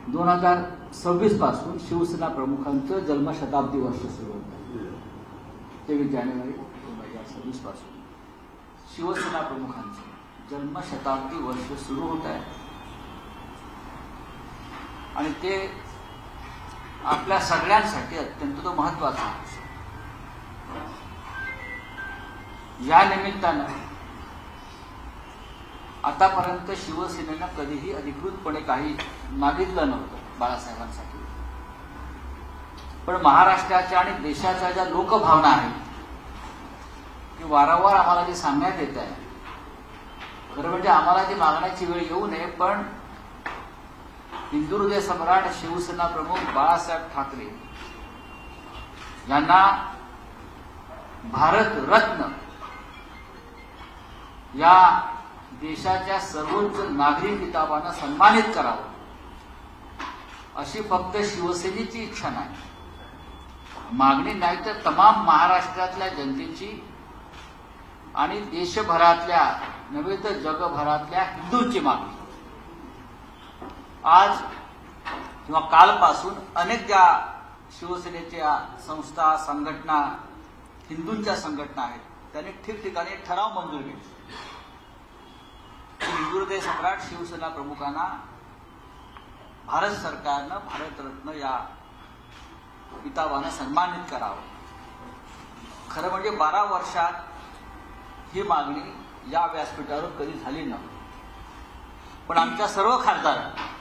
2026 पासून शिवसेना प्रमुखांचं जन्मशताब्दी वर्ष सुरू होत आहे. 23 जानेवारी 2026 पासून शिवसेना प्रमुखांचं जन्मशताब्दी वर्ष सुरू होत आहे आणि ते आपल्या सगळ्यांसाठी अत्यंत महत्त्वाचं आहे. या निमित्तानं आतापर्यंत शिवसेनेनं कधीही अधिकृतपणे काही मागितलं नव्हतं बाळासाहेबांसाठी, पण महाराष्ट्राच्या आणि देशाच्या ज्या लोकभावना आहेत की वारंवार आम्हाला जे सांगण्यात येत आहे, खरं म्हणजे आम्हाला ती मागण्याची वेळ येऊ नये, पण हिंदुहृदय सम्राट शिवसेना प्रमुख बाळासाहेब ठाकरे यांना भारत रत्न या देशाच्या सर्वोच्च नागरी किताबानं सन्मानित करावं अशी फक्त शिवसेनेची इच्छा नाही, मागणी नाही, तर तमाम महाराष्ट्रातल्या जनतेची आणि देशभरातल्या नव्हे तर जगभरातल्या हिंदूंची मागणी. आज किंवा कालपासून अनेक ज्या शिवसेनेच्या संस्था संघटना हिंदूंच्या संघटना आहेत त्यांनी ठिकठिकाणी एक ठराव मंजूर केला. हिंदुहृदय सम्राट शिवसेना प्रमुखांना भारत सरकारनं भारतरत्न या किताबानं सन्मानित करावं. खरं म्हणजे 12 वर्षात ही मागणी या व्यासपीठावर कधी झाली नव्हती, पण आमच्या सर्व खासदारांनी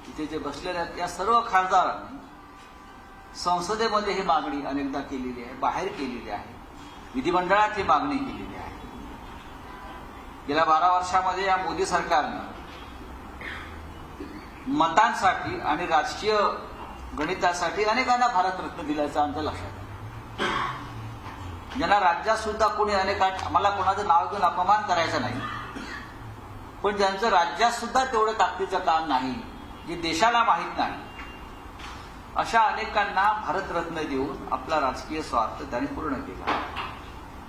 इथे जे बसलेले आहेत त्या सर्व खासदारांनी संसदेमध्ये ही मागणी अनेकदा केलेली आहे, बाहेर केलेली आहे, विधिमंडळात ही मागणी केलेली आहे. गेल्या 12 वर्षामध्ये या मोदी सरकारनं मतांसाठी आणि राजकीय गणितासाठी अनेकांना भारतरत्न दिल्याचं आमचं लक्षात आहे. ज्यांना राज्यात सुद्धा कोणी आम्हाला कोणाचं नाव घेऊन अपमान करायचा नाही, पण ज्यांचं राज्यात सुद्धा तेवढं ताकदीचं काम नाही, जे देशाला माहीत नाही, अशा अनेकांना भारतरत्न देऊन आपला राजकीय स्वार्थ त्यांनी पूर्ण केला.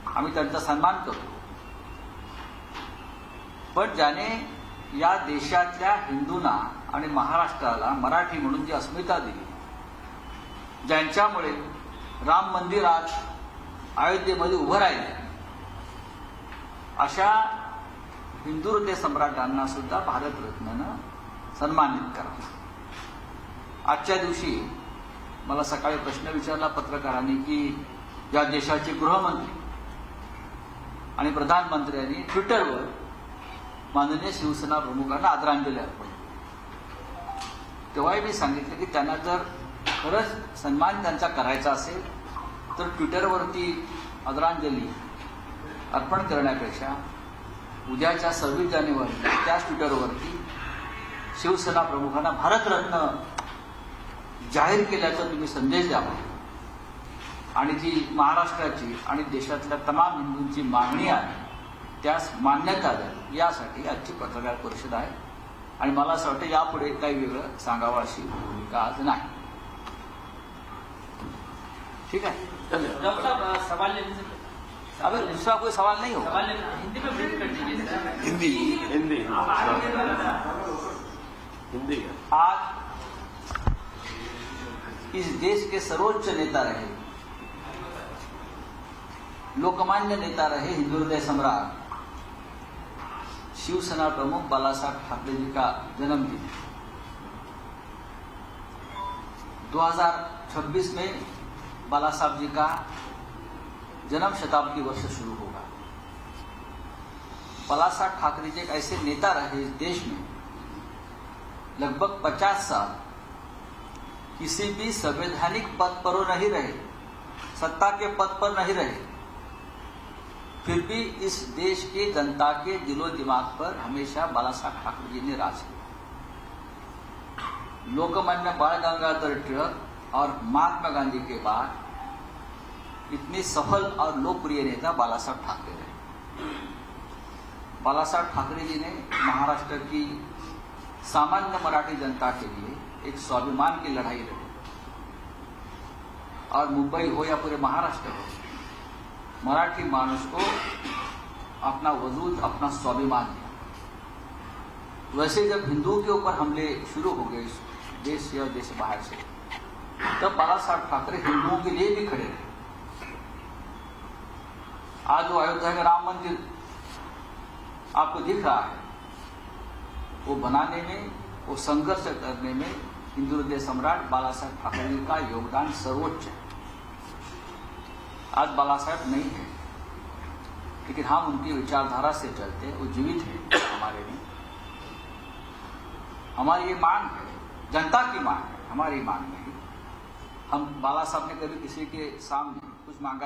आम्ही त्यांचा सन्मान करतो, पण ज्याने या देशातल्या हिंदूंना आणि महाराष्ट्राला मराठी म्हणून जी अस्मिता दिली, ज्यांच्यामुळे राम मंदिर आज अयोध्येमध्ये उभं राहिले, अशा हिंदुहृदय सम्राटांना सुद्धा भारतरत्नानं सन्मानित करा. आजच्या दिवशी मला सकाळी प्रश्न विचारला पत्रकारांनी की या देशाचे गृहमंत्री आणि प्रधानमंत्र्यांनी ट्विटरवर माननीय शिवसेना प्रमुखांना आदरांजली अर्पण केली. तेव्हाही मी सांगितलं की त्यांना जर खरंच सन्मान त्यांचा करायचा असेल तर ट्विटरवरती आदरांजली अर्पण करण्यापेक्षा उद्याच्या 26 जानेवारीला त्याच ट्विटरवरती शिवसेना प्रमुखांना भारतरत्न जाहीर केल्याचा तुम्ही संदेश द्यावा आणि जी महाराष्ट्राची आणि देशातल्या तमाम हिंदूंची मागणी आहे त्यास मान्यता द्यावी, यासाठी आजची पत्रकार परिषद आहे. आणि मला असं वाटतं यापुढे काही वेगळं सांगावं अशी भूमिका आज नाही. ठीक आहे, सवाल अबे दूसरा कोई सवाल नहीं होगा. हिंदी में ब्रीफ कर दीजिए. हिंदी हिंदी हिंदी. आज इस देश के सर्वोच्च नेता रहे, लोकमान्य नेता रहे हिंदुहृदय सम्राट शिवसेना प्रमुख बालासाहेब ठाकरे जी का जन्मदिन 2026 में बाला साहब जी का जन्म शताब्दी वर्ष शुरू होगा. बाला साहब ठाकरे जी एक ऐसे नेता रहे इस देश में, लगभग 50 साल किसी भी संवैधानिक पद पर नहीं रहे, सत्ता के पद पर नहीं रहे, फिर भी इस देश की जनता के दिलो दिमाग पर हमेशा बाला साहब ठाकरे जी ने राज किया. लोकमान्य बाल गंगाधर तिलक और महात्मा गांधी के बाद इतने सफल और लोकप्रिय नेता बाला साहब ठाकरे रहे. बाला साहब ठाकरे जी ने महाराष्ट्र की सामान्य मराठी जनता के लिए एक स्वाभिमान की लड़ाई लड़ी और मुंबई हो या पूरे महाराष्ट्र हो, मराठी मानुष को अपना वजूद, अपना स्वाभिमान दिया. वैसे जब हिंदुओं के ऊपर हमले शुरू हो गए देश या देश बाहर से, तब बाला साहब ठाकरे हिंदुओं के लिए भी खड़े रहे। आज वो अयोध्या में राम मंदिर आपको दिख रहा है, वो बनाने में, वो संघर्ष करने में हिंदू हृदय सम्राट बाला साहब ठाकरे का योगदान सर्वोच्च है। आज बाला साहब नहीं है, लेकिन हम उनकी विचारधारा से चलते हैं, वो जीवित है हमारे लिए। हमारी ये मांग है, जनता की मांग है, हमारी मांग नहीं। हम बाला साहब ने कभी किसी के सामने कुछ मांगा